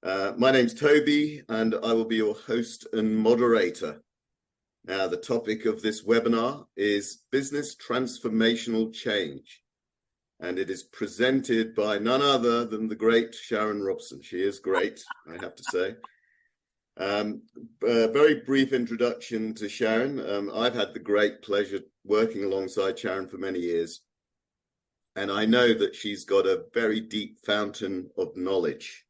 My name's Toby, and I will be your host and moderator. Now, the topic of this webinar is business transformational change, and it is presented by none other than the great Sharon Robson. She is great, I have to say. A very brief introduction to Sharon. I've had the great pleasure working alongside Sharon for many years, and I know that she's got a very deep fountain of knowledge.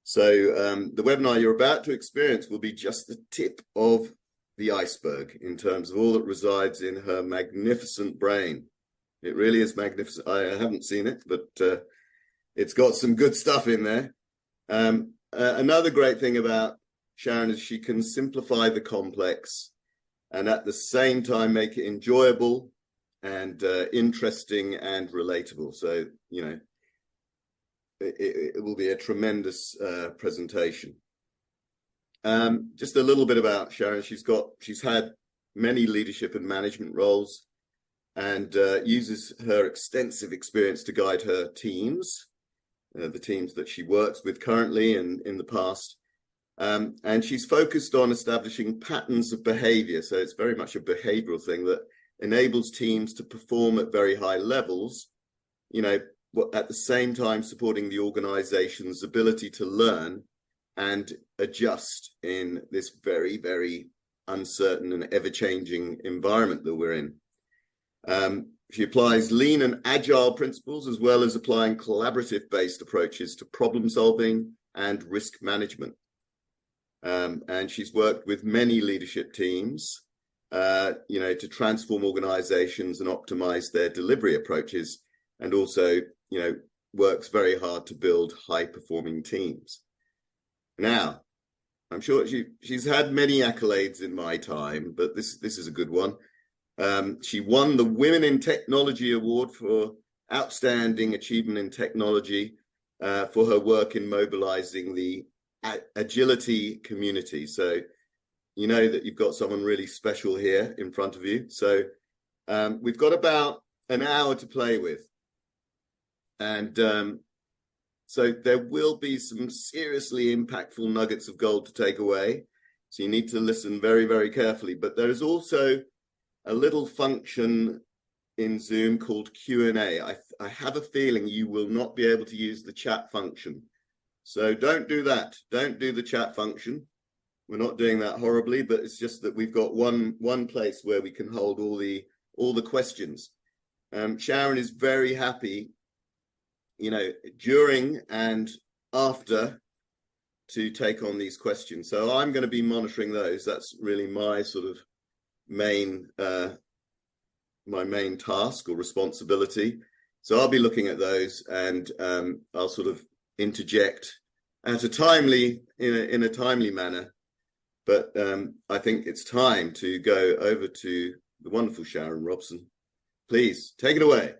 So the webinar you're about to experience will be just the tip of the iceberg in terms of all that resides in her magnificent brain. It really is magnificent. I haven't seen it, but it's got some good stuff in there. Another great thing about Sharon is she can simplify the complex and at the same time make it enjoyable and interesting and relatable. So, you know, it will be a tremendous presentation. Just a little bit about Sharon. She's had many leadership and management roles and uses her extensive experience to guide her teams, the teams that she works with currently and in the past. And she's focused on establishing patterns of behavior. So it's very much a behavioral thing that enables teams to perform at very high levels, you know, at the same time supporting the organization's ability to learn and adjust in this very, very uncertain and ever-changing environment that we're in. She applies lean and agile principles as well as applying collaborative-based approaches to problem solving and risk management. And she's worked with many leadership teams, you know, to transform organizations and optimize their delivery approaches, and also, you know, works very hard to build high-performing teams. Now, I'm sure she's had many accolades in my time, but this is a good one. She won the Women in Technology Award for Outstanding Achievement in Technology for her work in mobilizing the agility community. So you know that you've got someone really special here in front of you. So we've got about an hour to play with. And so there will be some seriously impactful nuggets of gold to take away. So you need to listen very, very carefully. But there is also a little function in Zoom called Q&A. I have a feeling you will not be able to use the chat function. So don't do that. Don't do the chat function. We're not doing that horribly, but it's just that we've got one place where we can hold all the questions. Sharon is very happy, you know, during and after to take on these questions. So I'm going to be monitoring those. That's really my sort of main task or responsibility. So I'll be looking at those, and I'll sort of interject at a timely in a timely manner. But I think it's time to go over to the wonderful Sharon Robson. Please take it away.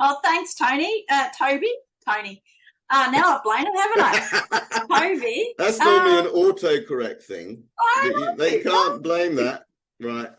Oh, thanks, Tony. Toby? Tony. Now I've blamed him, haven't I? Toby. That's normally an autocorrect thing. They can't blame that, right?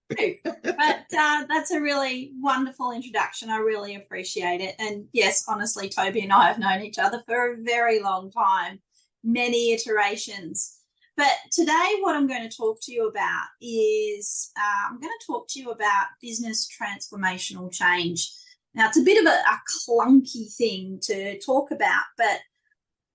But that's a really wonderful introduction. I really appreciate it. And yes, honestly, Toby and I have known each other for a very long time, many iterations. But today what I'm going to talk to you about is I'm going to talk to you about business transformational change. Now, it's a bit of a clunky thing to talk about, but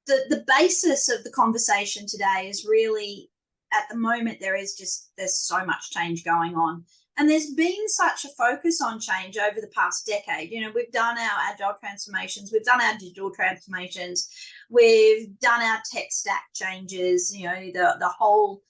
the basis of the conversation today is really, at the moment, there's so much change going on. And there's been such a focus on change over the past decade. You know, we've done our agile transformations, we've done our digital transformations, we've done our tech stack changes, you know, the whole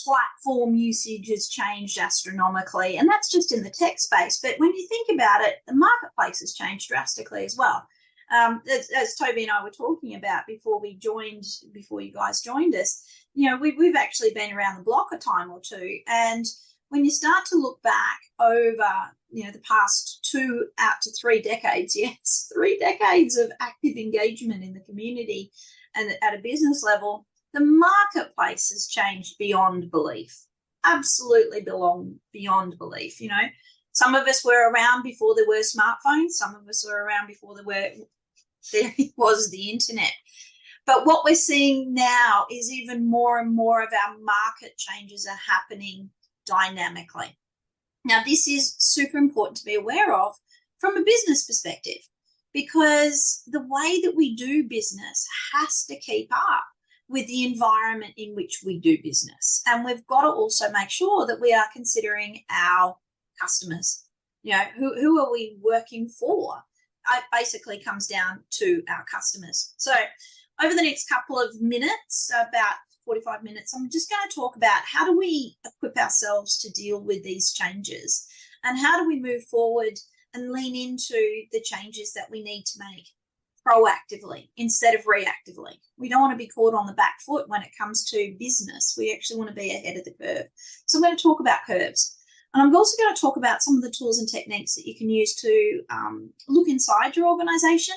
platform usage has changed astronomically, and that's just in the tech space. But when you think about it, the marketplace has changed drastically as well. As Toby and I were talking about before you guys joined us, you know, we've actually been around the block a time or two, and when you start to look back over, you know, the past 2 to 3 decades, yes, 3 decades of active engagement in the community and at a business level, the marketplace has changed beyond belief, absolutely beyond belief. You know, some of us were around before there were smartphones. Some of us were around before there were there was the internet. But what we're seeing now is even more and more of our market changes are happening dynamically. Now, this is super important to be aware of from a business perspective, because the way that we do business has to keep up with the environment in which we do business. And we've got to also make sure that we are considering our customers. You know, who are we working for? It basically comes down to our customers. So over the next couple of minutes, about 45 minutes, I'm just going to talk about how do we equip ourselves to deal with these changes, and how do we move forward and lean into the changes that we need to make proactively instead of reactively. We don't want to be caught on the back foot when it comes to business. We actually want to be ahead of the curve. So I'm going to talk about curves. And I'm also going to talk about some of the tools and techniques that you can use to look inside your organization,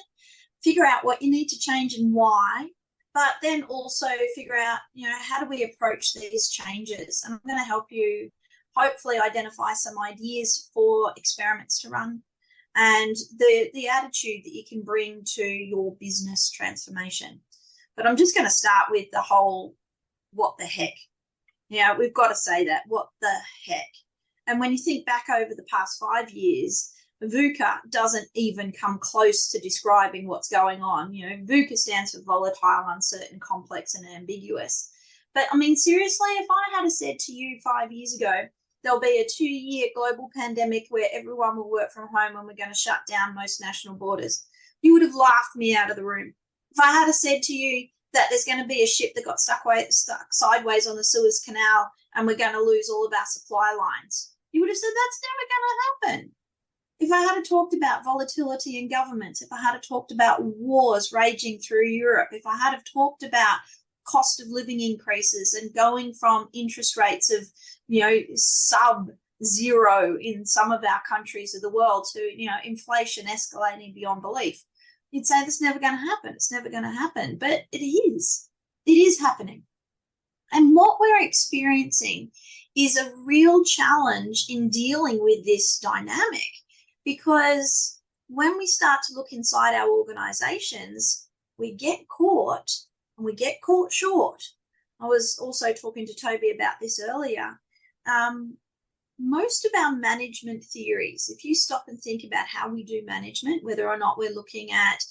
figure out what you need to change and why, but then also figure out, you know, how do we approach these changes? And I'm going to help you hopefully identify some ideas for experiments to run and the attitude that you can bring to your business transformation. But I'm just going to start with the whole what the heck. Yeah, we've got to say that, what the heck. And when you think back over the past 5 years, VUCA doesn't even come close to describing what's going on. You know, VUCA stands for volatile, uncertain, complex, and ambiguous. But I mean, seriously, if I had said to you 5 years ago, there'll be a 2-year global pandemic where everyone will work from home and we're going to shut down most national borders, you would have laughed me out of the room. If I had said to you that there's going to be a ship that got stuck sideways on the Suez Canal and we're going to lose all of our supply lines, you would have said that's never going to happen. If I had talked about volatility in governments, if I had talked about wars raging through Europe, if I had talked about cost of living increases and going from interest rates of, you know, sub-zero in some of our countries of the world to, you know, inflation escalating beyond belief, you'd say that's never going to happen. It's never going to happen. But it is. It is happening. And what we're experiencing is a real challenge in dealing with this dynamic, because when we start to look inside our organizations, we get caught and we get caught short. I was also talking to Toby about this earlier. Most of our management theories, if you stop and think about how we do management, whether or not we're looking at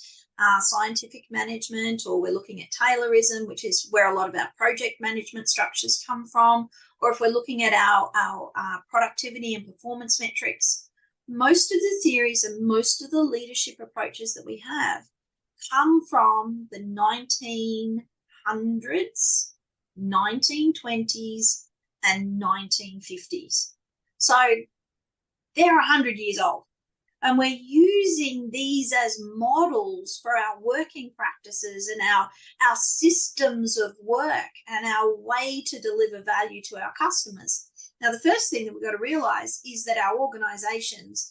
scientific management or we're looking at Taylorism, which is where a lot of our project management structures come from, or if we're looking at our productivity and performance metrics, most of the theories and most of the leadership approaches that we have come from the 1900s, 1920s, and 1950s. So they're 100 years old. And we're using these as models for our working practices and our systems of work and our way to deliver value to our customers. Now, the first thing that we've got to realize is that our organizations,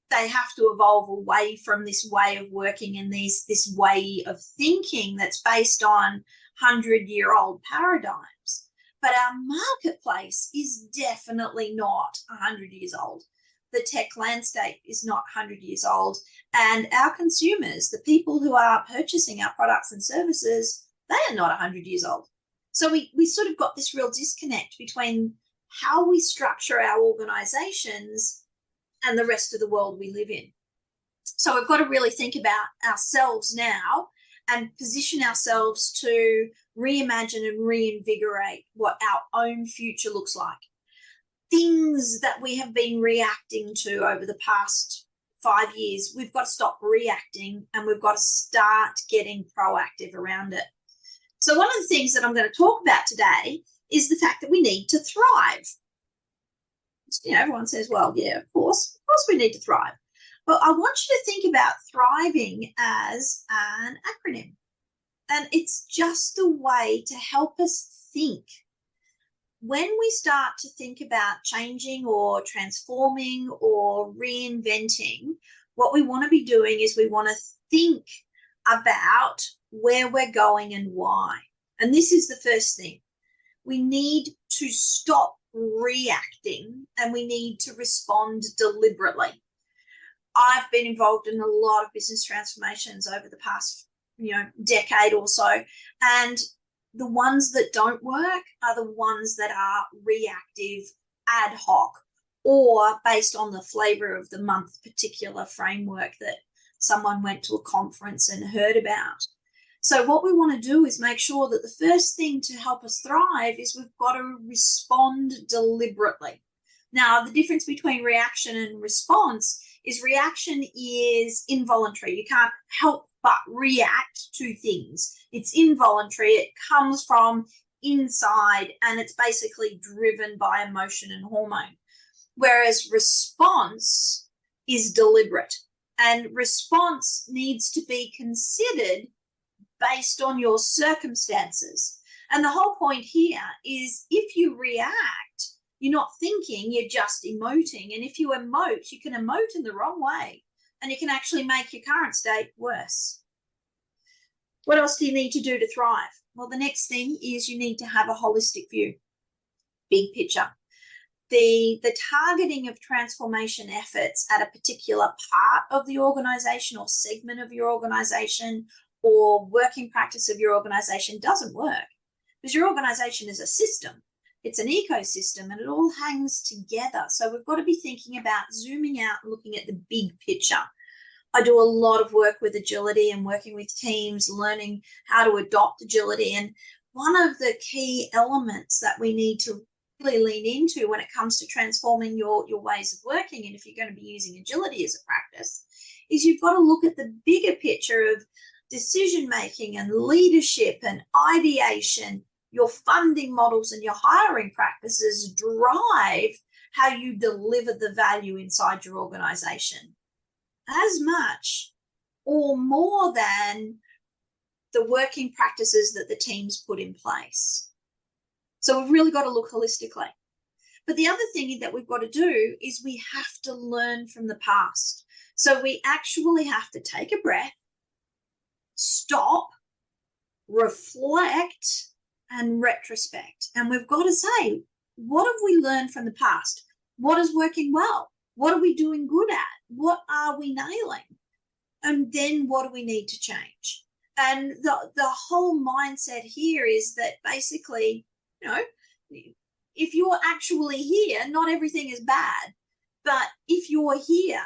they have to evolve away from this way of working and this way of thinking that's based on 100-year-old paradigms. But our marketplace is definitely not 100 years old. The tech landscape is not 100 years old. And our consumers, the people who are purchasing our products and services, they are not 100 years old. So we sort of got this real disconnect between how we structure our organizations and the rest of the world we live in. So we've got to really think about ourselves now and position ourselves to reimagine and reinvigorate what our own future looks like. Things that we have been reacting to over the past 5 years, we've got to stop reacting and we've got to start getting proactive around it. So one of the things that I'm going to talk about today is the fact that we need to thrive. You know, everyone says, well, yeah, of course we need to thrive. But I want you to think about thriving as an acronym. And it's just a way to help us think. When we start to think about changing or transforming or reinventing, what we want to be doing is we want to think about where we're going and why. And this is the first thing. We need to stop reacting and we need to respond deliberately. I've been involved in a lot of business transformations over the past, decade or so. And the ones that don't work are the ones that are reactive, ad hoc, or based on the flavor of the month particular framework that someone went to a conference and heard about. So what we want to do is make sure that the first thing to help us thrive is we've got to respond deliberately. Now, the difference between reaction and response is reaction is involuntary. You can't help but react to things. It's involuntary. It comes from inside, and it's basically driven by emotion and hormone. Whereas response is deliberate, and response needs to be considered based on your circumstances. And the whole point here is if you react, you're not thinking, you're just emoting. And if you emote, you can emote in the wrong way, and you can actually make your current state worse. What else do you need to do to thrive? Well, the next thing is you need to have a holistic view, big picture. The targeting of transformation efforts at a particular part of the organization or segment of your organization or working practice of your organization doesn't work, because your organization is a system. It's an ecosystem, and it all hangs together. So we've got to be thinking about zooming out and looking at the big picture. I do a lot of work with agility and working with teams, learning how to adopt agility. And one of the key elements that we need to really lean into when it comes to transforming your ways of working, and if you're going to be using agility as a practice, is you've got to look at the bigger picture of decision-making and leadership and ideation. Your funding models and your hiring practices drive how you deliver the value inside your organization, as much or more than the working practices that the teams put in place. So we've really got to look holistically. But the other thing that we've got to do is we have to learn from the past. So we actually have to take a breath, stop, reflect, and retrospect. And we've got to say, what have we learned from the past? What is working well? What are we doing good at? What are we nailing? And then what do we need to change? And the whole mindset here is that basically, if you're actually here, not everything is bad. But if you're here,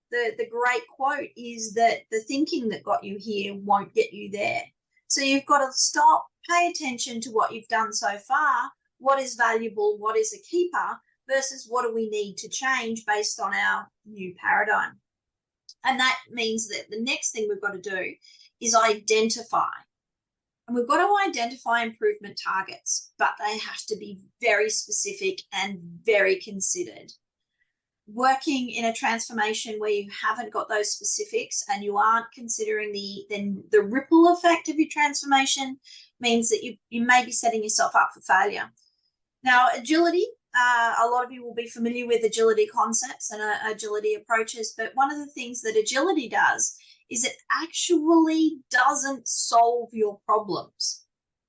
the great quote is that the thinking that got you here won't get you there. So you've got to stop, pay attention to what you've done so far, what is valuable, what is a keeper, versus what do we need to change based on our new paradigm. And that means that the next thing we've got to do is identify. And we've got to identify improvement targets, but they have to be very specific and very considered. Working in a transformation where you haven't got those specifics and you aren't considering the ripple effect of your transformation means that you may be setting yourself up for failure. Now, agility, a lot of you will be familiar with agility concepts and agility approaches, but one of the things that agility does is it actually doesn't solve your problems.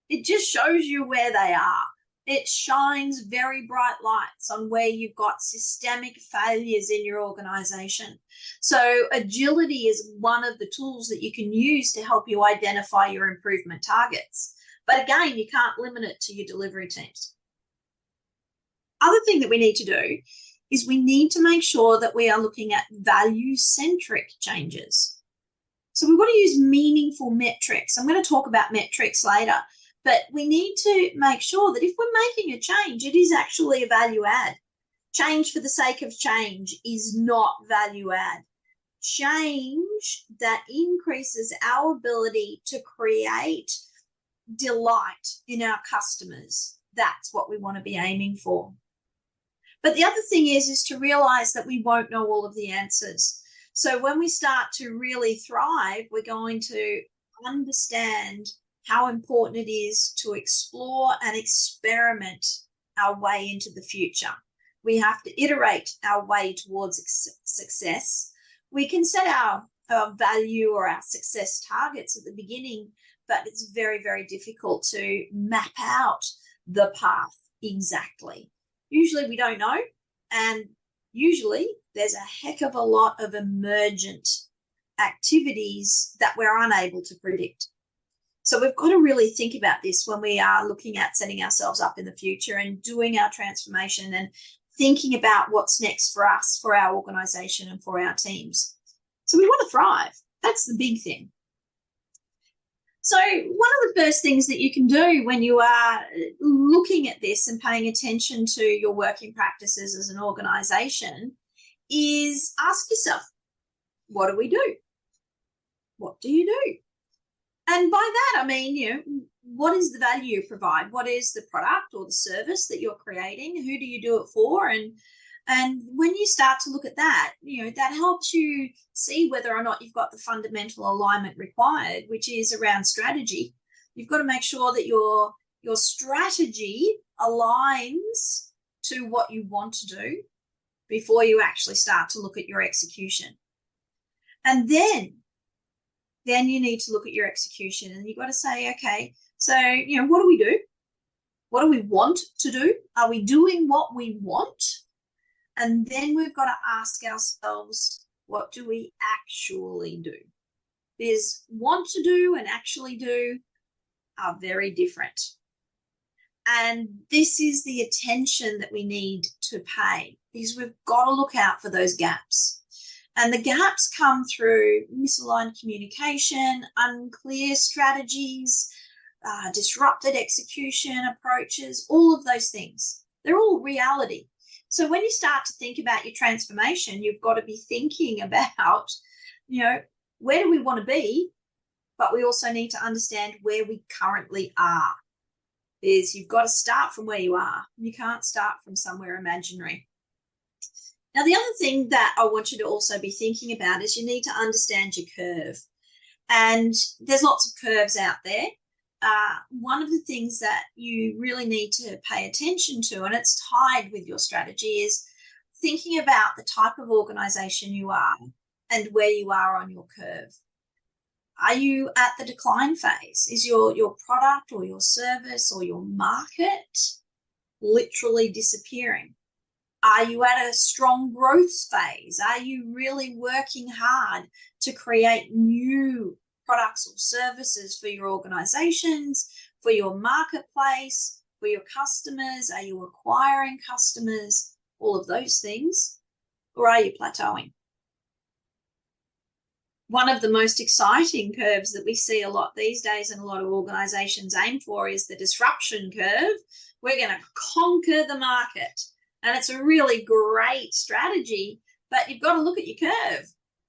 It just shows you where they are. It shines very bright lights on where you've got systemic failures in your organization. So agility is one of the tools that you can use to help you identify your improvement targets. But again, you can't limit it to your delivery teams. Other thing that we need to do is we need to make sure that we are looking at value-centric changes. So we've got to use meaningful metrics. I'm going to talk about metrics later. But we need to make sure that if we're making a change, it is actually a value add. Change for the sake of change is not value add. Change that increases our ability to create delight in our customers. That's what we want to be aiming for. But the other thing is to realize that we won't know all of the answers. So when we start to really thrive, we're going to understand how important it is to explore and experiment our way into the future. We have to iterate our way towards success. We can set our value or our success targets at the beginning, but it's very, very difficult to map out the path exactly. Usually we don't know, and usually there's a heck of a lot of emergent activities that we're unable to predict. So we've got to really think about this when we are looking at setting ourselves up in the future and doing our transformation and thinking about what's next for us, for our organization, and for our teams. So we want to thrive. That's the big thing. So one of the first things that you can do when you are looking at this and paying attention to your working practices as an organization is ask yourself, what do we do? What do you do? And by that, I mean, what is the value you provide? What is the product or the service that you're creating? Who do you do it for? And when you start to look at that, that helps you see whether or not you've got the fundamental alignment required, which is around strategy. You've got to make sure that your strategy aligns to what you want to do before you actually start to look at your execution. And then you need to look at your execution, and you've got to say, okay, so, what do we do? What do we want to do? Are we doing what we want? And then we've got to ask ourselves, what do we actually do? Because want to do and actually do are very different. And this is the attention that we need to pay, because we've got to look out for those gaps. And the gaps come through misaligned communication, unclear strategies, disrupted execution approaches, all of those things. They're all reality. So when you start to think about your transformation, you've got to be thinking about, where do we want to be? But we also need to understand where we currently are. Is you've got to start from where you are. You can't start from somewhere imaginary. Now, the other thing that I want you to also be thinking about is you need to understand your curve. And there's lots of curves out there. One of the things that you really need to pay attention to, and it's tied with your strategy, is thinking about the type of organization you are and where you are on your curve. Are you at the decline phase? Is your product or your service or your market literally disappearing? Are you at a strong growth phase? Are you really working hard to create new products or services for your organizations, for your marketplace, for your customers? Are you acquiring customers? All of those things. Or are you plateauing? One of the most exciting curves that we see a lot these days and a lot of organizations aim for is the disruption curve. We're going to conquer the market. And it's a really great strategy, but you've got to look at your curve,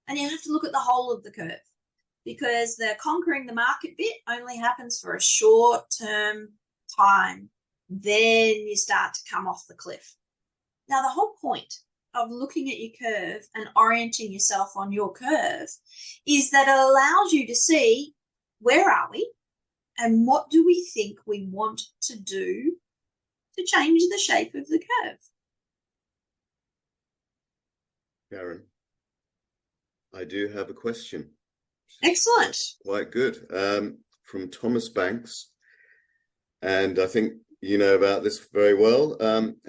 and you have to look at the whole of the curve, because the conquering the market bit only happens for a short-term time. Then you start to come off the cliff. Now, the whole point of looking at your curve and orienting yourself on your curve is that it allows you to see, where are we and what do we think we want to do to change the shape of the curve. Sharon, I do have a question. Excellent. Quite good. From Thomas Banks. And I think you know about this very well.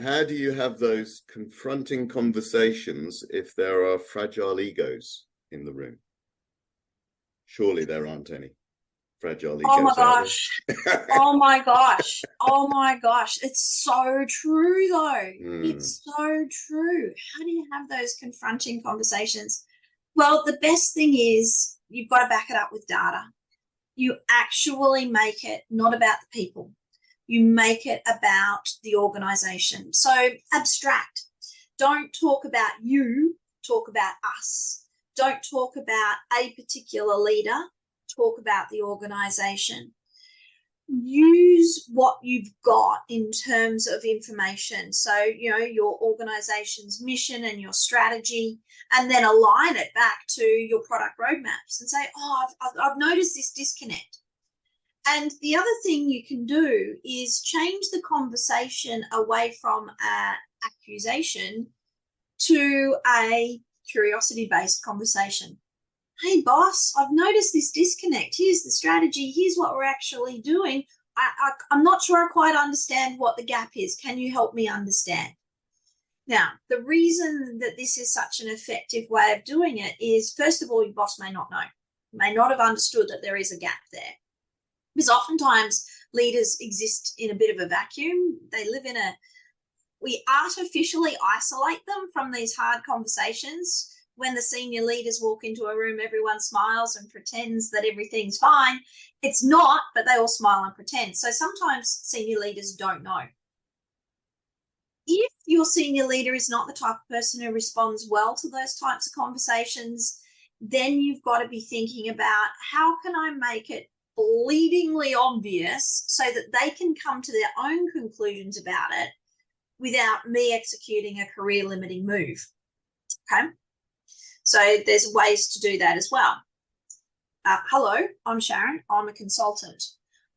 How do you have those confronting conversations if there are fragile egos in the room? Surely there aren't any fragile egos. Oh my gosh. Oh my gosh. Oh my gosh. It's so true though. It's so true. How do you have those confronting conversations? Well, the best thing is you've got to back it up with data. You actually make it not about the people. You make it about the organization. So abstract. Don't talk about you, talk about us. Don't talk about a particular leader, talk about the organization. Use what you've got in terms of information. So, your organization's mission and your strategy, and then align it back to your product roadmaps and say, I've noticed this disconnect. And the other thing you can do is change the conversation away from accusation to a curiosity-based conversation. Hey, boss, I've noticed this disconnect. Here's the strategy. Here's what we're actually doing. I'm not sure I quite understand what the gap is. Can you help me understand? Now, the reason that this is such an effective way of doing it is, first of all, your boss may not know, may not have understood that there is a gap there. Because oftentimes leaders exist in a bit of a vacuum. They live in we artificially isolate them from these hard conversations. When the senior leaders walk into a room, everyone smiles and pretends that everything's fine. It's not, but they all smile and pretend. So sometimes senior leaders don't know. If your senior leader is not the type of person who responds well to those types of conversations, then you've got to be thinking about, how can I make it bleedingly obvious so that they can come to their own conclusions about it without me executing a career limiting move. Okay. So there's ways to do that as well. Hello, I'm Sharon. I'm a consultant.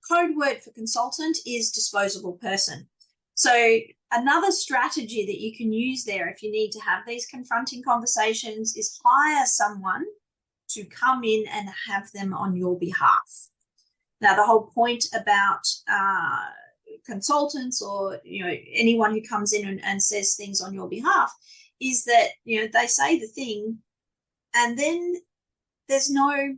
Code word for consultant is disposable person. So another strategy that you can use there if you need to have these confronting conversations is hire someone to come in and have them on your behalf. Now, the whole point about consultants or anyone who comes in and says things on your behalf is that they say the thing and then there's no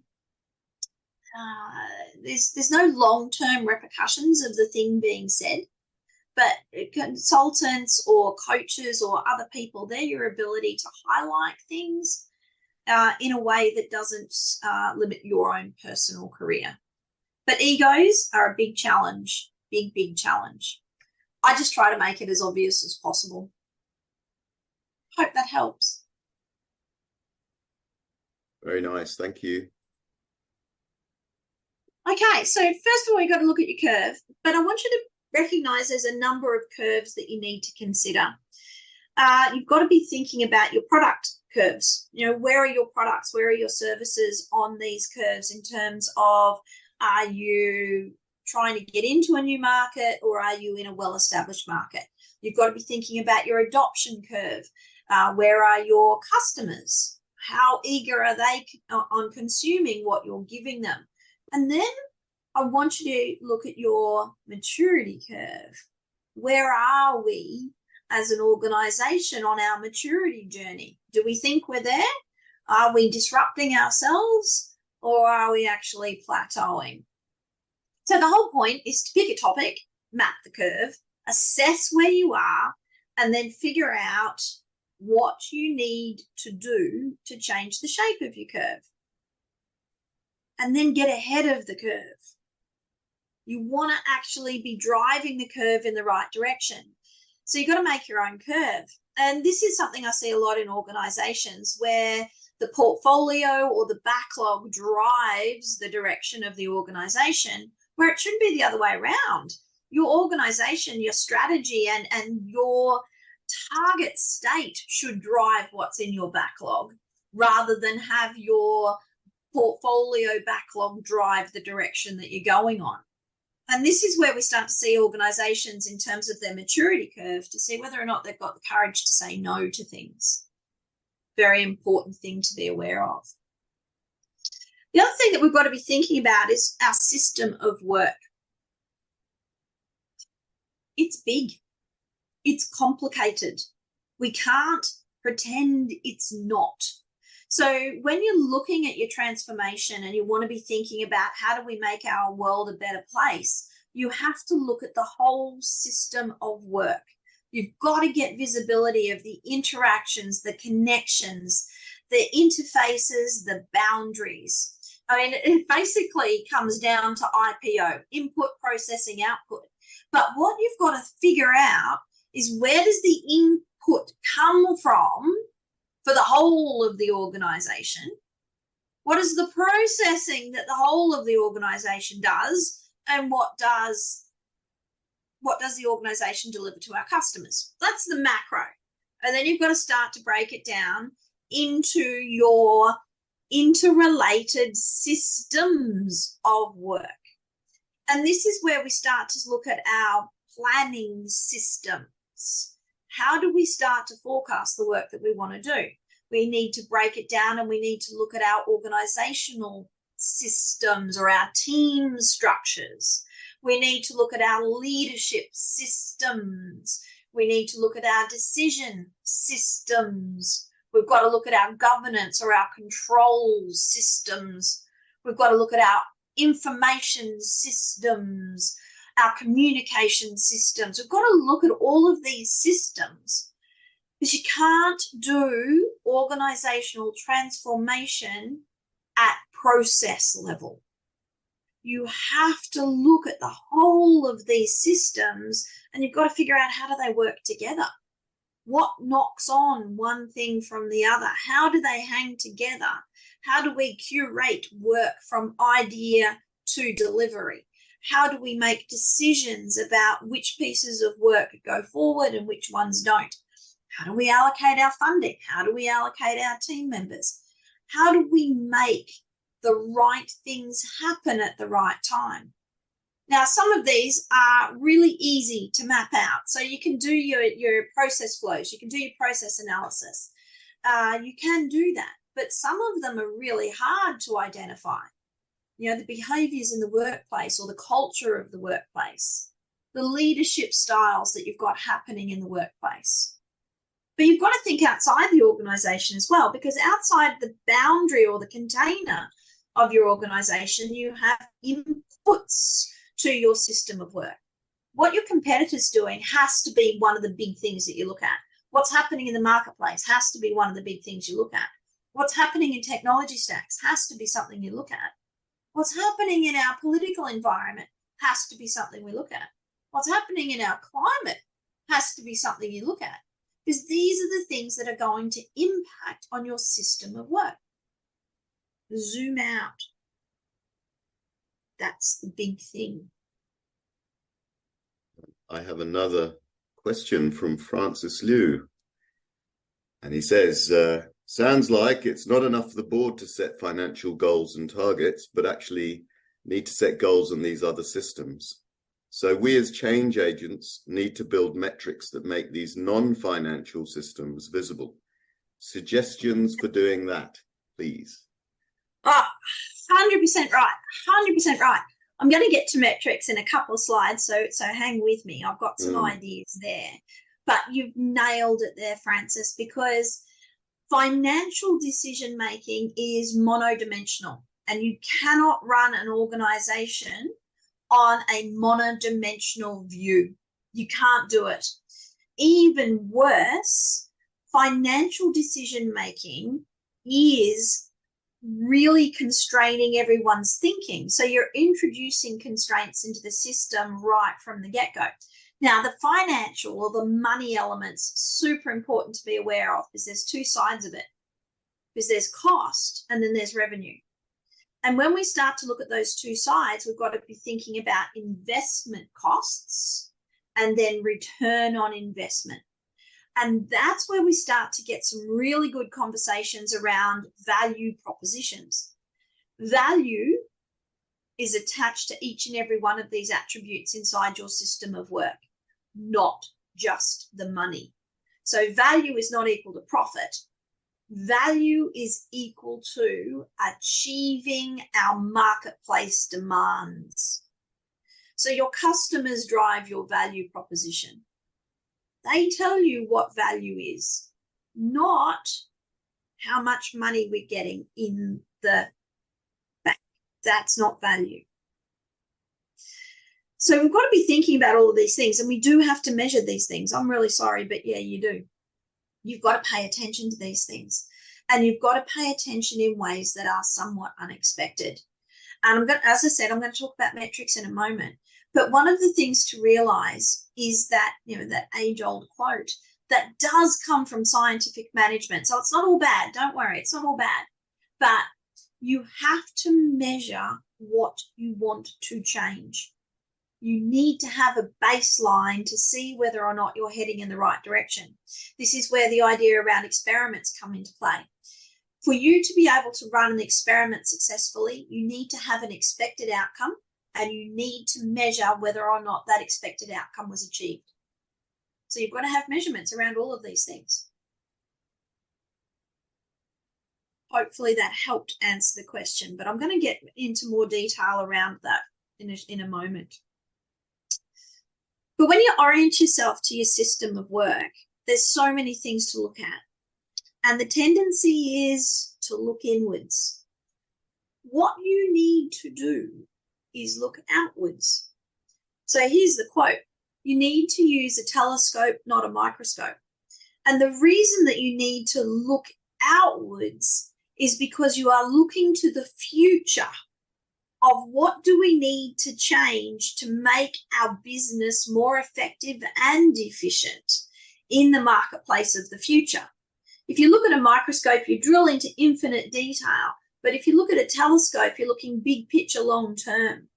long-term repercussions of the thing being said. But consultants or coaches or other people, they're your ability to highlight things in a way that doesn't limit your own personal career. But egos are a big challenge, big challenge. I just try to make it as obvious as possible. Hope that helps. Very nice. Thank you. Okay, so first of all, you've got to look at your curve, but I want you to recognize there's a number of curves that you need to consider. You've got to be thinking about your product curves. Where are your products? Where are your services on these curves in terms of, are you trying to get into a new market or are you in a well-established market? You've got to be thinking about your adoption curve. Where are your customers? How eager are they on consuming what you're giving them? And then I want you to look at your maturity curve. Where are we as an organization on our maturity journey? Do we think we're there? Are we disrupting ourselves or are we actually plateauing? So the whole point is to pick a topic, map the curve, assess where you are, and then figure out what you need to do to change the shape of your curve. And then get ahead of the curve. You want to actually be driving the curve in the right direction. So you've got to make your own curve. And this is something I see a lot in organizations where the portfolio or the backlog drives the direction of the organization, where it should be the other way around. Your organization, your strategy, and your target state should drive what's in your backlog rather than have your portfolio backlog drive the direction that you're going on. And this is where we start to see organizations in terms of their maturity curve to see whether or not they've got the courage to say no to things. Very important thing to be aware of. The other thing that we've got to be thinking about is our system of work. It's big. It's complicated. We can't pretend it's not. So when you're looking at your transformation and you want to be thinking about how do we make our world a better place, you have to look at the whole system of work. You've got to get visibility of the interactions, the connections, the interfaces, the boundaries. I mean, it basically comes down to IPO, input, processing, output. But what you've got to figure out is where does the input come from for the whole of the organization? What is the processing that the whole of the organization does? And what does the organization deliver to our customers? That's the macro. And then you've got to start to break it down into your interrelated systems of work. And this is where we start to look at our planning systems. How do we start to forecast the work that we want to do? We need to break it down and we need to look at our organizational systems or our team structures. We need to look at our leadership systems. We need to look at our decision systems. We've got to look at our governance or our control systems. We've got to look at our information systems, our communication systems. We've got to look at all of these systems, because you can't do organizational transformation at process level. You have to look at the whole of these systems, and you've got to figure out, how do they work together? What knocks on one thing from the other? How do they hang together? How do we curate work from idea to delivery? How do we make decisions about which pieces of work go forward and which ones don't? How do we allocate our funding? How do we allocate our team members? How do we make the right things happen at the right time? Now, some of these are really easy to map out. So you can do your process flows. You can do your process analysis. You can do that. But some of them are really hard to identify. You know, the behaviors in the workplace or the culture of the workplace, the leadership styles that you've got happening in the workplace. But you've got to think outside the organization as well, because outside the boundary or the container of your organization, you have inputs to your system of work. What your competitor's doing has to be one of the big things that you look at. What's happening in the marketplace has to be one of the big things you look at. What's happening in technology stacks has to be something you look at. What's happening in our political environment has to be something we look at. What's happening in our climate has to be something you look at, because these are the things that are going to impact on your system of work. Zoom out. That's the big thing. I have another question from Francis Liu. And he says, sounds like it's not enough for the board to set financial goals and targets, but actually need to set goals on these other systems. So we as change agents need to build metrics that make these non-financial systems visible. Suggestions for doing that, please. Oh, 100% right. 100% right. I'm going to get to metrics in a couple of slides, so hang with me. I've got some ideas there. But you've nailed it there, Francis, because financial decision-making is monodimensional, and you cannot run an organization on a monodimensional view. You can't do it. Even worse, financial decision-making is really constraining everyone's thinking. So you're introducing constraints into the system right from the get-go. Now, the financial or the money element's super important to be aware of, because there's two sides of it. Because there's cost and then there's revenue. And when we start to look at those two sides, we've got to be thinking about investment costs and then return on investment. And that's where we start to get some really good conversations around value propositions. Value is attached to each and every one of these attributes inside your system of work, not just the money. So value is not equal to profit. Value is equal to achieving our marketplace demands. So your customers drive your value proposition. They tell you what value is, not how much money we're getting in the bank. That's not value. So we've got to be thinking about all of these things, and we do have to measure these things. I'm really sorry, but yeah, you do. You've got to pay attention to these things, and you've got to pay attention in ways that are somewhat unexpected. And as I said, I'm going to talk about metrics in a moment. But one of the things to realize is that, that age-old quote that does come from scientific management. So it's not all bad. Don't worry. It's not all bad. But you have to measure what you want to change. You need to have a baseline to see whether or not you're heading in the right direction. This is where the idea around experiments come into play. For you to be able to run an experiment successfully, you need to have an expected outcome, and you need to measure whether or not that expected outcome was achieved. So you've got to have measurements around all of these things. Hopefully that helped answer the question, but I'm going to get into more detail around that in a moment. But when you orient yourself to your system of work, there's so many things to look at. And the tendency is to look inwards. What you need to do is look outwards. So here's the quote. You need to use a telescope, not a microscope. And the reason that you need to look outwards is because you are looking to the future of what do we need to change to make our business more effective and efficient in the marketplace of the future. If you look at a microscope, you drill into infinite detail. But if you look at a telescope, you're looking big picture, long term.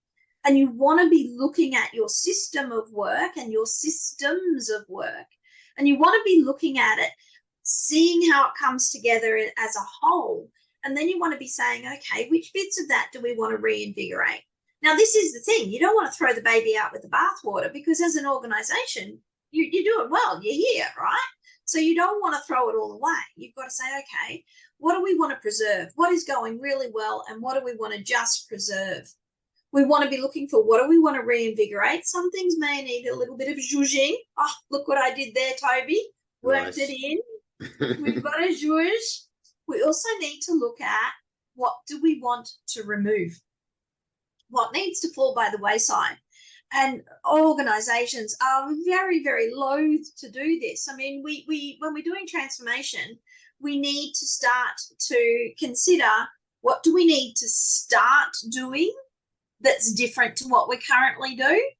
And you want to be looking at your system of work and your systems of work. And you want to be looking at it, seeing how it comes together as a whole. And then you want to be saying, okay, which bits of that do we want to reinvigorate? Now, this is the thing. You don't want to throw the baby out with the bathwater, because as an organization, you're doing well. You're here, right? So you don't want to throw it all away. You've got to say, okay, what do we want to preserve? What is going really well, and what do we want to just preserve? We want to be looking for what do we want to reinvigorate. Some things may need a little bit of zhuzhing. Oh, look what I did there, Toby. Worked it in. We've got a zhuzh. We also need to look at what do we want to remove? What needs to fall by the wayside? And organizations are very, very loath to do this. I mean, we when we're doing transformation, we need to start to consider what do we need to start doing that's different to what we currently do.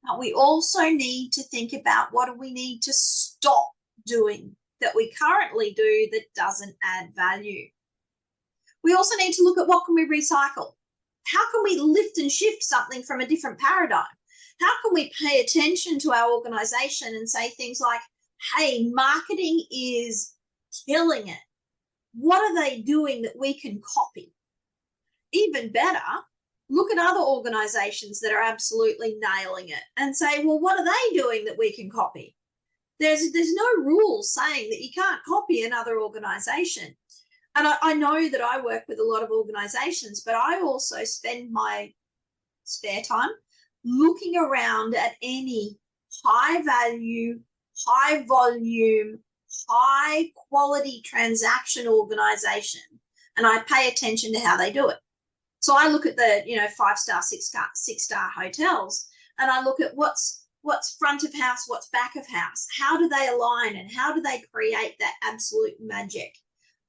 But we also need to think about what do we need to stop doing that we currently do that doesn't add value. We also need to look at what can we recycle. How can we lift and shift something from a different paradigm? How can we pay attention to our organization and say things like, hey, marketing is killing it. What are they doing that we can copy? Even better, look at other organizations that are absolutely nailing it and say, well, what are they doing that we can copy? There's no rules saying that you can't copy another organization. And I know that I work with a lot of organizations, but I also spend my spare time looking around at any high value, high volume, high quality transaction organization, and I pay attention to how they do it. So I look at the 5-star, 6-star hotels, and I look at what's front of house, what's back of house, how do they align, and how do they create that absolute magic.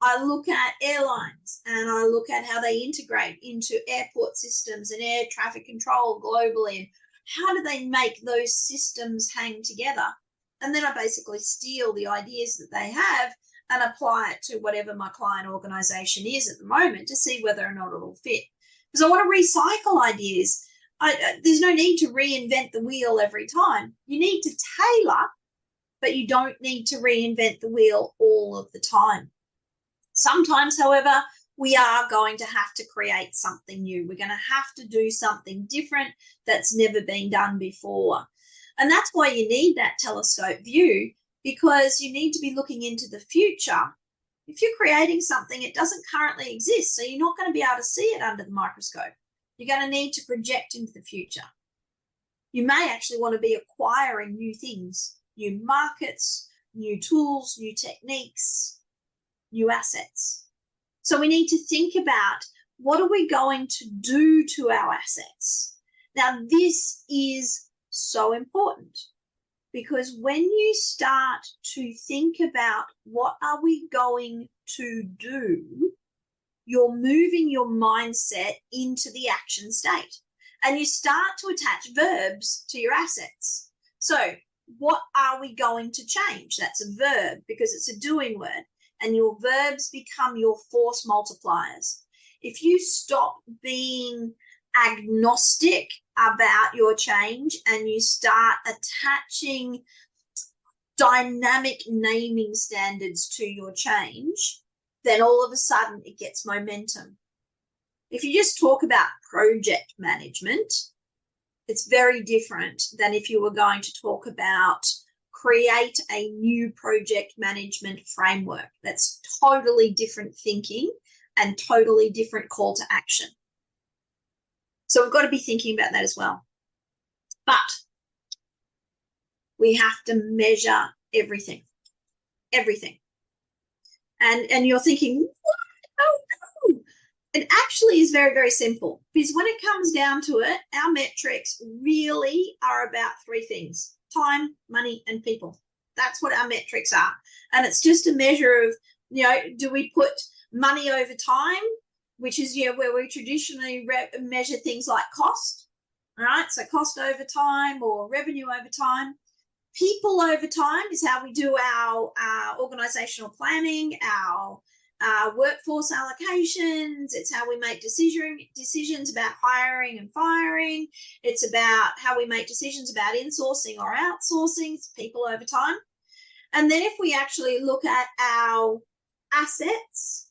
I look at airlines, and I look at how they integrate into airport systems and air traffic control globally, and how do they make those systems hang together. And then I basically steal the ideas that they have and apply it to whatever my client organization is at the moment to see whether or not it'll fit. Because I want to recycle ideas. There's no need to reinvent the wheel every time. You need to tailor, but you don't need to reinvent the wheel all of the time. Sometimes, however, we are going to have to create something new. We're going to have to do something different that's never been done before. And that's why you need that telescope view, because you need to be looking into the future. If you're creating something, it doesn't currently exist, so you're not going to be able to see it under the microscope. You're going to need to project into the future. You may actually want to be acquiring new things, new markets, new tools, new techniques, new assets. So we need to think about what are we going to do to our assets. Now, this is so important, because when you start to think about what are we going to do, you're moving your mindset into the action state, and you start to attach verbs to your assets. So what are we going to change? That's a verb because it's a doing word, and your verbs become your force multipliers. If you stop being agnostic about your change and you start attaching dynamic naming standards to your change, then all of a sudden it gets momentum. If you just talk about project management, it's very different than if you were going to talk about create a new project management framework. That's totally different thinking and totally different call to action. So we've got to be thinking about that as well. But We have to measure everything. And you're thinking, what? Oh, no. It actually is very, very simple, because when it comes down to it, our metrics really are about three things: time, money, and people. That's what our metrics are. And it's just a measure of, do we put money over time, which is, where we traditionally measure things like cost, all right? So cost over time or revenue over time. People over time is how we do our organizational planning, our workforce allocations. It's how we make decisions about hiring and firing. It's about how we make decisions about insourcing or outsourcing. It's people over time. And then if we actually look at our assets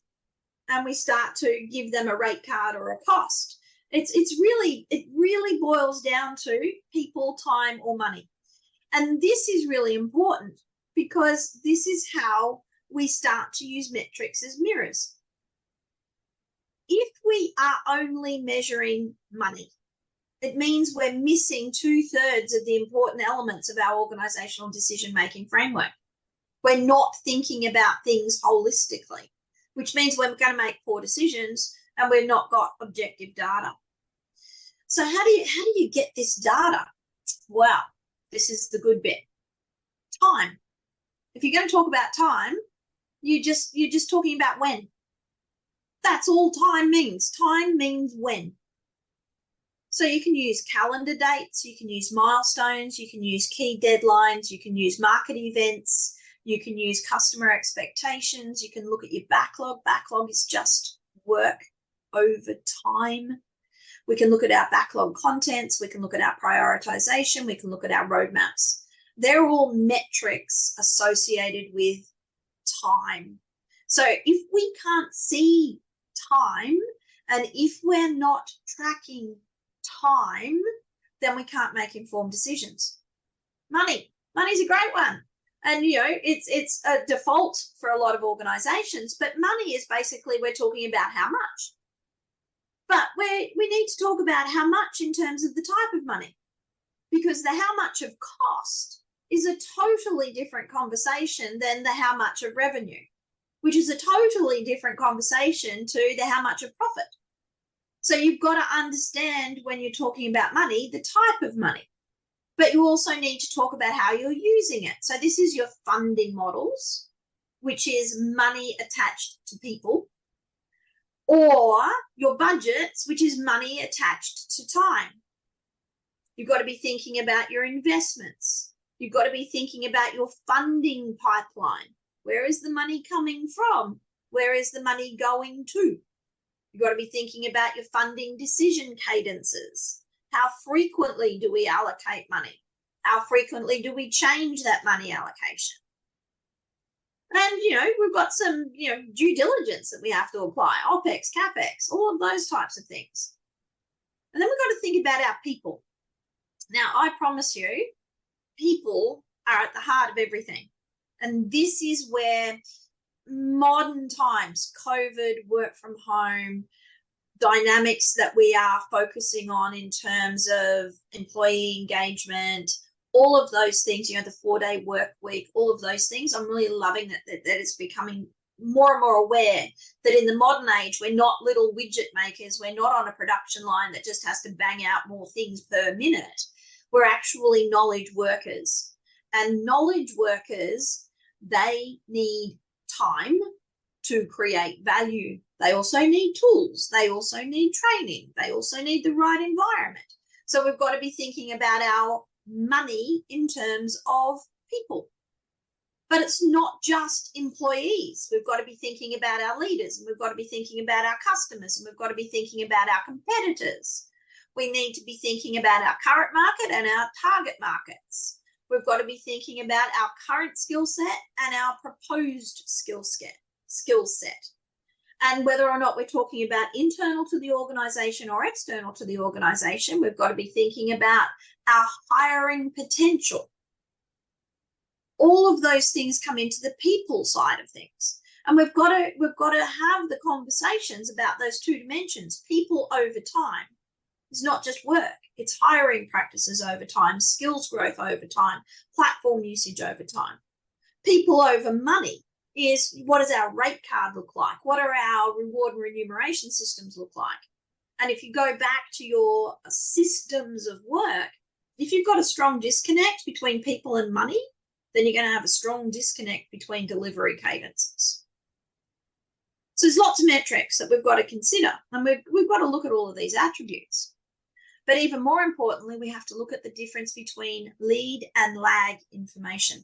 and we start to give them a rate card or a cost, it really boils down to people, time, or money. And this is really important, because this is how we start to use metrics as mirrors. If we are only measuring money, it means we're missing 2/3 of the important elements of our organizational decision-making framework. We're not thinking about things holistically, which means we're going to make poor decisions and we've not got objective data. So how do you get this data? Well, this is the good bit. Time. If you're going to talk about time, you're just talking about when. That's all time means. Time means when. So you can use calendar dates, you can use milestones, you can use key deadlines, you can use market events, you can use customer expectations, you can look at your backlog. Backlog is just work over time. We can look at our backlog contents, we can look at our prioritization, we can look at our roadmaps. They're all metrics associated with time. So if we can't see time, and if we're not tracking time, then we can't make informed decisions. Money's a great one. And, it's a default for a lot of organizations, but money is basically, we're talking about how much. But we need to talk about how much in terms of the type of money, because the how much of cost is a totally different conversation than the how much of revenue, which is a totally different conversation to the how much of profit. So you've got to understand, when you're talking about money, the type of money, but you also need to talk about how you're using it. So this is your funding models, which is money attached to people, or your budgets, which is money attached to time. You've got to be thinking about your investments. You've got to be thinking about your funding pipeline. Where is the money coming from? Where is the money going to? You've got to be thinking about your funding decision cadences. How frequently do we allocate money? How frequently do we change that money allocation? And, we've got some, due diligence that we have to apply, OPEX, CAPEX, all of those types of things. And then we've got to think about our people. Now, I promise you, people are at the heart of everything. And this is where modern times, COVID, work from home, dynamics that we are focusing on in terms of employee engagement, all of those things, the 4-day work week, all of those things, I'm really loving that it's becoming more and more aware that in the modern age, we're not little widget makers. We're not on a production line that just has to bang out more things per minute. We're actually knowledge workers. And knowledge workers, they need time to create value. They also need tools. They also need training. They also need the right environment. So we've got to be thinking about our money in terms of people. But it's not just employees. We've got to be thinking about our leaders, and we've got to be thinking about our customers, and we've got to be thinking about our competitors. We need to be thinking about our current market and our target markets. We've got to be thinking about our current skill set and our proposed skill set. And whether or not we're talking about internal to the organization or external to the organization, we've got to be thinking about our hiring potential. All of those things come into the people side of things. And we've got to have the conversations about those two dimensions, people over time It's not just work. It's hiring practices over time, skills growth over time, platform usage over time. People over money is, what does our rate card look like? What are our reward and remuneration systems look like? And if you go back to your systems of work, if you've got a strong disconnect between people and money, then you're going to have a strong disconnect between delivery cadences. So there's lots of metrics that we've got to consider, and we've got to look at all of these attributes. But even more importantly, we have to look at the difference between lead and lag information.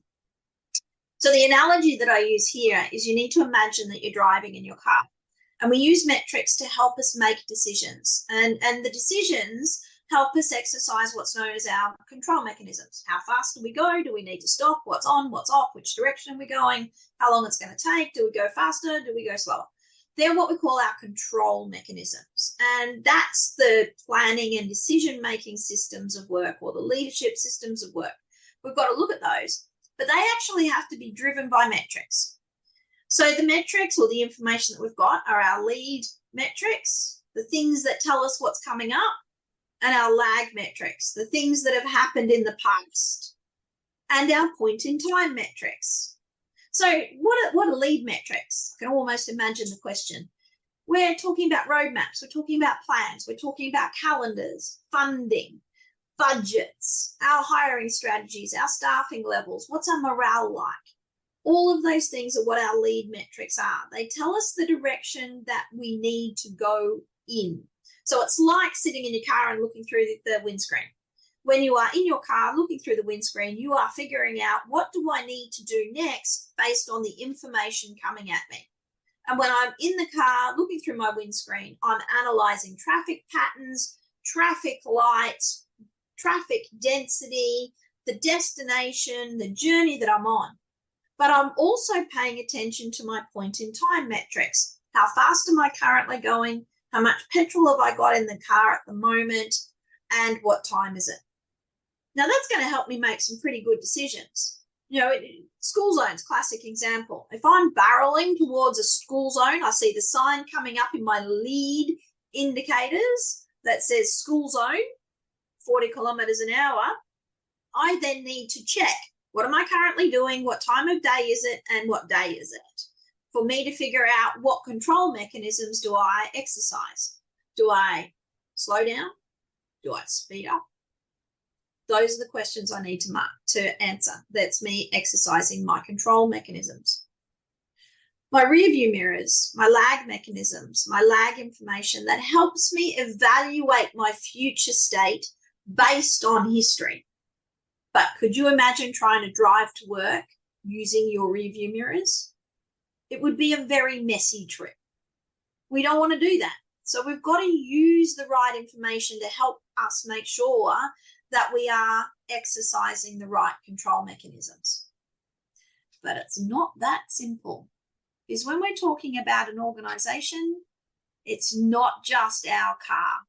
So the analogy that I use here is you need to imagine that you're driving in your car, and we use metrics to help us make decisions, and the decisions help us exercise what's known as our control mechanisms. How fast do we go? Do we need to stop? What's on? What's off? Which direction are we going? How long it's going to take? Do we go faster? Do we go slower? They're what we call our control mechanisms. And that's the planning and decision-making systems of work, or the leadership systems of work. We've got to look at those, but they actually have to be driven by metrics. So the metrics, or the information that we've got, are our lead metrics, the things that tell us what's coming up, and our lag metrics, the things that have happened in the past, and our point-in-time metrics. So what are lead metrics? I can almost imagine the question. We're talking about roadmaps, we're talking about plans, we're talking about calendars, funding, budgets, our hiring strategies, our staffing levels, what's our morale like? All of those things are what our lead metrics are. They tell us the direction that we need to go in. So it's like sitting in your car and looking through the windscreen. When you are in your car looking through the windscreen, you are figuring out, what do I need to do next based on the information coming at me? And when I'm in the car looking through my windscreen, I'm analysing traffic patterns, traffic lights, traffic density, the destination, the journey that I'm on. But I'm also paying attention to my point-in-time metrics. How fast am I currently going? How much petrol have I got in the car at the moment? And what time is it? Now, that's going to help me make some pretty good decisions. You know, school zones, classic example. If I'm barreling towards a school zone, I see the sign coming up in my lead indicators that says school zone, 40 kilometres an hour. I then need to check, what am I currently doing? What time of day is it? And what day is it? For me to figure out what control mechanisms do I exercise. Do I slow down? Do I speed up? Those are the questions I need to answer. That's me exercising my control mechanisms. My rear view mirrors, my lag mechanisms, my lag information that helps me evaluate my future state based on history. But could you imagine trying to drive to work using your rear view mirrors? It would be a very messy trip. We don't want to do that. So we've got to use the right information to help us make sure that we are exercising the right control mechanisms. But it's not that simple, because when we're talking about an organisation, it's not just our car.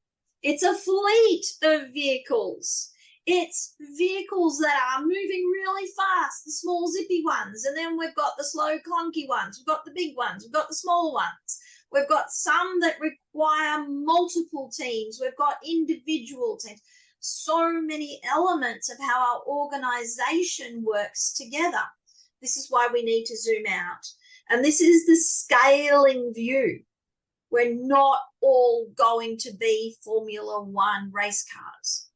It's a fleet of vehicles. It's vehicles that are moving really fast, the small zippy ones, and then we've got the slow clunky ones, we've got the big ones, we've got the small ones. We've got some that require multiple teams. We've got individual teams. So many elements of how our organisation works together. This is why we need to zoom out. And this is the scaling view. We're not all going to be Formula One race cars.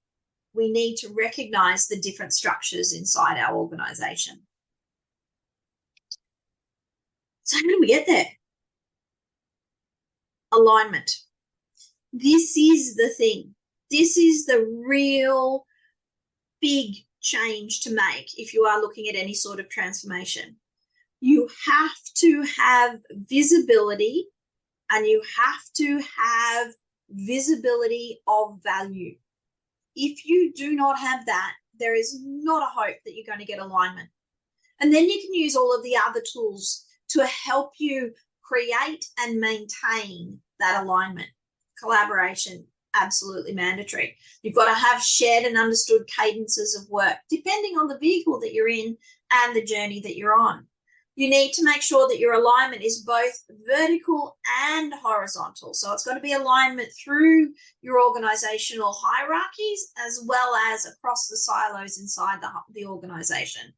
We need to recognise the different structures inside our organisation. So how do we get there? Alignment. This is the thing. This is the real big change to make if you are looking at any sort of transformation. You have to have visibility, and you have to have visibility of value. If you do not have that, there is not a hope that you're going to get alignment. And then you can use all of the other tools to help you create and maintain that alignment. Collaboration, absolutely mandatory. You've got to have shared and understood cadences of work, depending on the vehicle that you're in and the journey that you're on. You need to make sure that your alignment is both vertical and horizontal. So it's got to be alignment through your organizational hierarchies as well as across the silos inside the organization.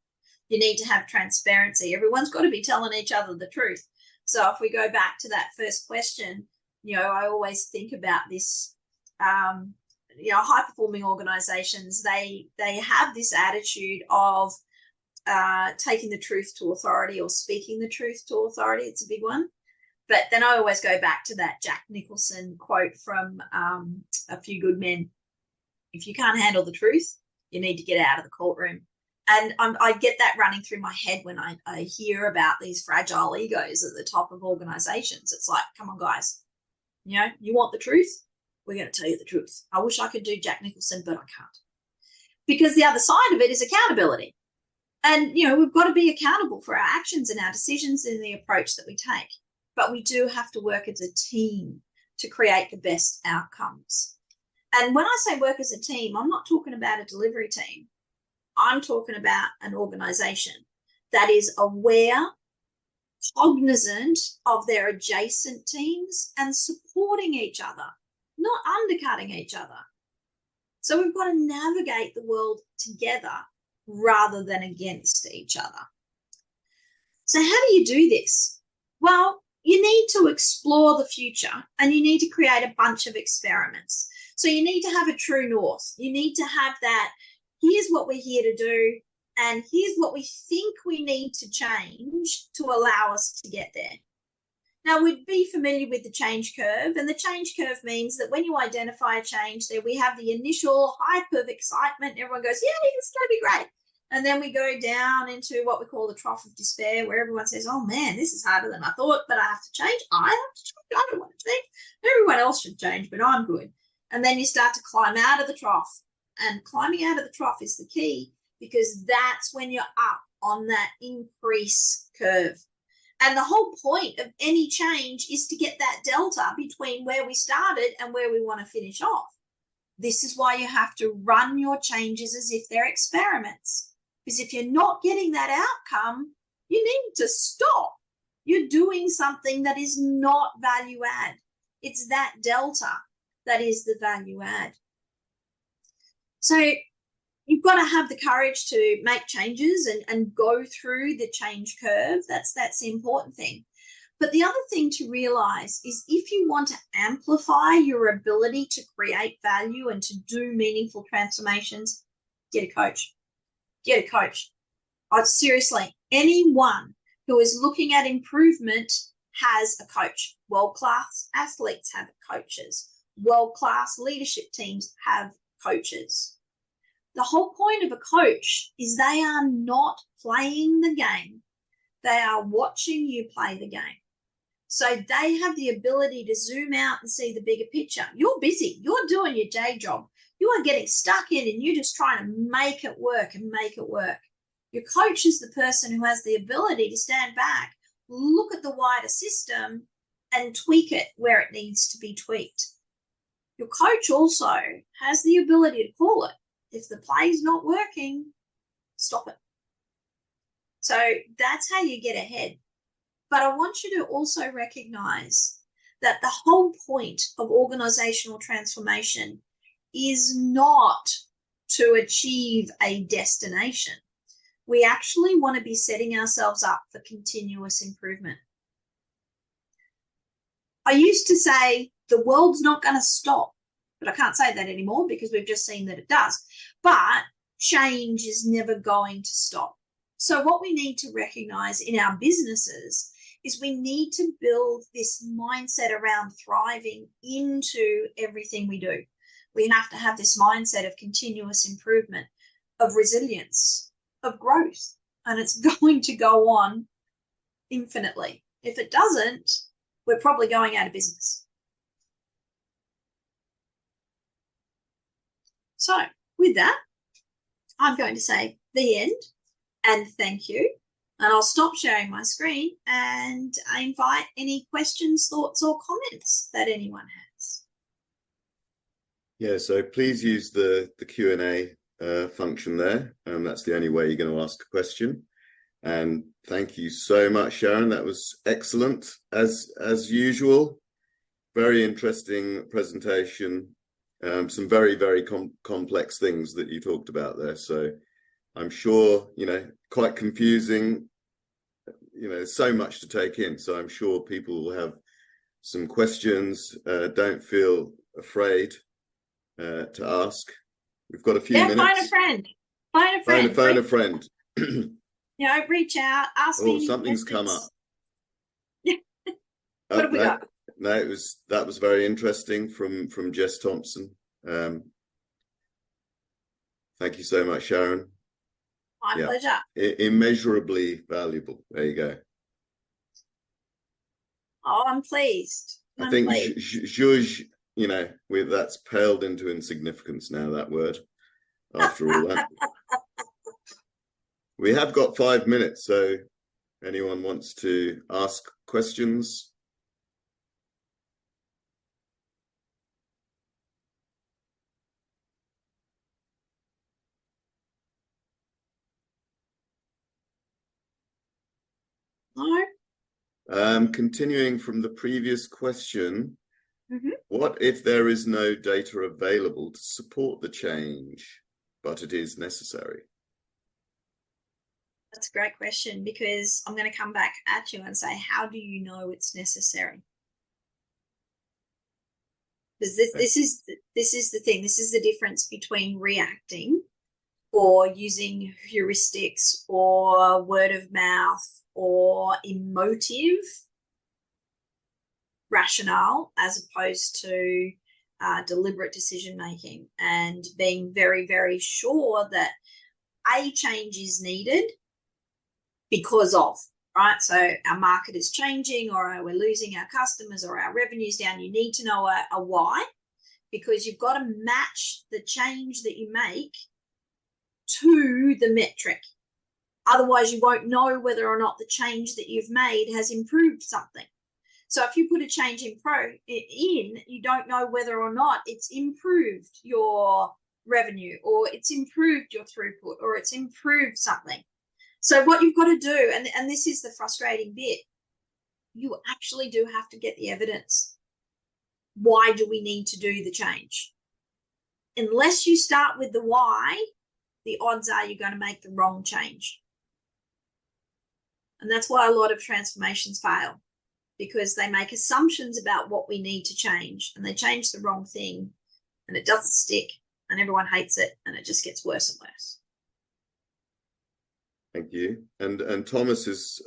You need to have transparency. Everyone's got to be telling each other the truth. So if we go back to that first question, I always think about this, high-performing organizations, they have this attitude of taking the truth to authority or speaking the truth to authority. It's a big one. But then I always go back to that Jack Nicholson quote from A Few Good Men. If you can't handle the truth, you need to get out of the courtroom. And I get that running through my head when I hear about these fragile egos at the top of organizations. It's like, come on, guys, you want the truth? We're going to tell you the truth. I wish I could do Jack Nicholson, but I can't. Because the other side of it is accountability. And, we've got to be accountable for our actions and our decisions and the approach that we take. But we do have to work as a team to create the best outcomes. And when I say work as a team, I'm not talking about a delivery team. I'm talking about an organization that is aware, cognizant of their adjacent teams and supporting each other, not undercutting each other. So we've got to navigate the world together rather than against each other. So how do you do this? Well, you need to explore the future and you need to create a bunch of experiments. So you need to have a true north. You need to have that, here's what we're here to do, and here's what we think we need to change to allow us to get there. Now, we'd be familiar with the change curve, and the change curve means that when you identify a change there, we have the initial hype of excitement. Everyone goes, yeah, it's going to be great. And then we go down into what we call the trough of despair, where everyone says, oh, man, this is harder than I thought, but I have to change. I have to change. I don't want to change. Everyone else should change, but I'm good. And then you start to climb out of the trough. And climbing out of the trough is the key, because that's when you're up on that increase curve. And the whole point of any change is to get that delta between where we started and where we want to finish off. This is why you have to run your changes as if they're experiments. Because if you're not getting that outcome, you need to stop. You're doing something that is not value add. It's that delta that is the value add. So you've got to have the courage to make changes and go through the change curve. That's the important thing. But the other thing to realize is if you want to amplify your ability to create value and to do meaningful transformations, get a coach. Get a coach. Seriously, anyone who is looking at improvement has a coach. World-class athletes have coaches. World-class leadership teams have coaches. The whole point of a coach is they are not playing the game. They are watching you play the game. So they have the ability to zoom out and see the bigger picture. You're busy. You're doing your day job. You are getting stuck in and you're just trying to make it work and make it work. Your coach is the person who has the ability to stand back, look at the wider system and tweak it where it needs to be tweaked. Your coach also has the ability to call it. If the play's not working, stop it. So that's how you get ahead. But I want you to also recognize that the whole point of organizational transformation is not to achieve a destination. We actually want to be setting ourselves up for continuous improvement. I used to say the world's not going to stop, but I can't say that anymore because we've just seen that it does. But change is never going to stop. So what we need to recognize in our businesses is we need to build this mindset around thriving into everything we do. We have to have this mindset of continuous improvement, of resilience, of growth, and it's going to go on infinitely. If it doesn't, we're probably going out of business. So with that, I'm going to say the end and thank you. And I'll stop sharing my screen and I invite any questions, thoughts, or comments that anyone has. Yeah, so please use the Q&A function there. That's the only way you're going to ask a question. And thank you so much, Sharon. That was excellent, as usual. Very interesting presentation. Some very, very complex things that you talked about there. So I'm sure, quite confusing. There's so much to take in. So I'm sure people will have some questions. Don't feel afraid to ask. We've got a few minutes. Phone a friend. Phone a friend. Phone a friend. Reach out, ask me. Oh, something's come up. What have we got? No, that was very interesting from Jess Thompson. Thank you so much, Sharon. My pleasure. Immeasurably valuable. There you go. Oh, I'm pleased. I think zhuzh, that's paled into insignificance now, that word, after all that. We have got 5 minutes, so anyone wants to ask questions? No. Continuing from the previous question, what if there is no data available to support the change, but it is necessary? That's a great question, because I'm going to come back at you and say, how do you know it's necessary? Because this is the thing. This is the difference between reacting or using heuristics or word of mouth or emotive rationale, as opposed to deliberate decision making, and being very, very sure that a change is needed because of, right? So our market is changing, or we're losing our customers, or our revenue's down. You need to know a why, because you've got to match the change that you make to the metric. Otherwise, you won't know whether or not the change that you've made has improved something. So if you put a change in, you don't know whether or not it's improved your revenue, or it's improved your throughput, or it's improved something. So what you've got to do, and this is the frustrating bit, you actually do have to get the evidence. Why do we need to do the change? Unless you start with the why, the odds are you're going to make the wrong change. And that's why a lot of transformations fail, because they make assumptions about what we need to change, and they change the wrong thing, and it doesn't stick, and everyone hates it, and it just gets worse and worse. Thank you. And Thomas is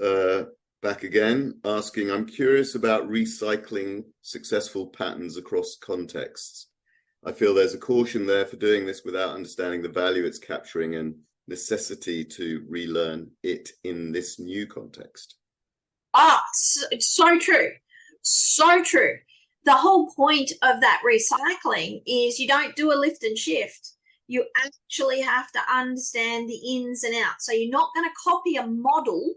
back again, asking, I'm curious about recycling successful patterns across contexts. I feel there's a caution there for doing this without understanding the value it's capturing and necessity to relearn it in this new context. It's so true. So true. The whole point of that recycling is you don't do a lift and shift. You actually have to understand the ins and outs. So you're not going to copy a model.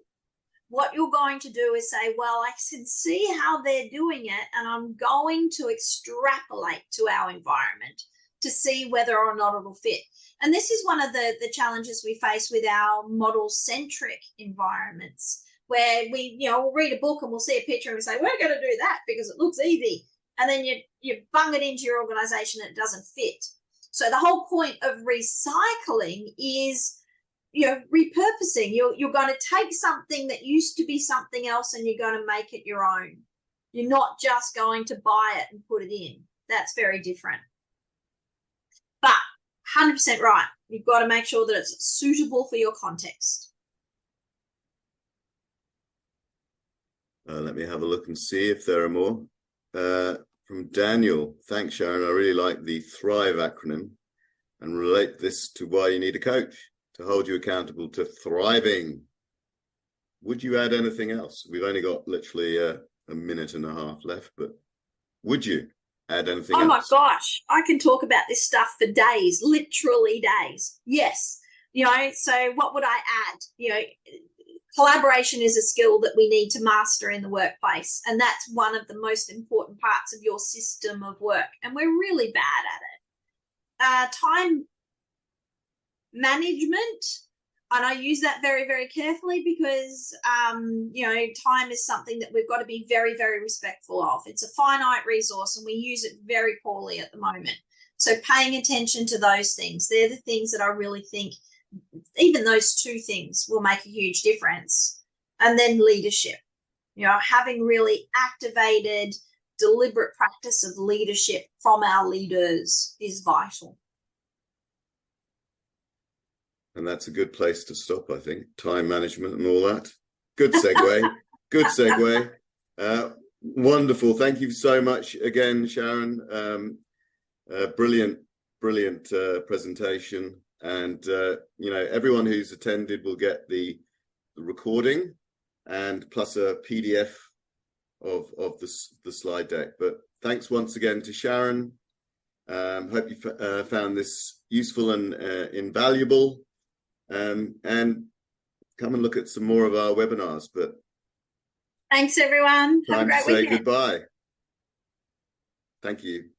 What you're going to do is say, well, I can see how they're doing it, and I'm going to extrapolate to our environment to see whether or not it'll fit. And this is one of the challenges we face with our model-centric environments, where we'll read a book and we'll see a picture and we say, we're going to do that because it looks easy. And then you bung it into your organization and it doesn't fit. So the whole point of recycling is, repurposing. You're going to take something that used to be something else and you're going to make it your own. You're not just going to buy it and put it in. That's very different. But 100% right. You've got to make sure that it's suitable for your context. Let me have a look and see if there are more. From Daniel, thanks, Sharon. I really like the THRIVE acronym and relate this to why you need a coach to hold you accountable to thriving. Would you add anything else? We've only got literally a minute and a half left, but would you add anything else? Oh my gosh, I can talk about this stuff for days, literally days. Yes. So what would I add? Collaboration is a skill that we need to master in the workplace, and that's one of the most important parts of your system of work, and we're really bad at it. Time management, I use that very, very carefully because, time is something that we've got to be very, very respectful of. It's a finite resource and we use it very poorly at the moment. So paying attention to those things, they're the things that I really think, even those two things will make a huge difference. And then leadership, having really activated, deliberate practice of leadership from our leaders is vital. And that's a good place to stop, I think. Time management and all that. Good segue. Good segue. Wonderful. Thank you so much again, Sharon. Brilliant presentation. And, everyone who's attended will get the recording and plus a PDF of the slide deck. But thanks once again to Sharon. Hope you found this useful and invaluable. And come and look at some more of our webinars. But thanks, everyone. Have a great weekend. Goodbye. Thank you.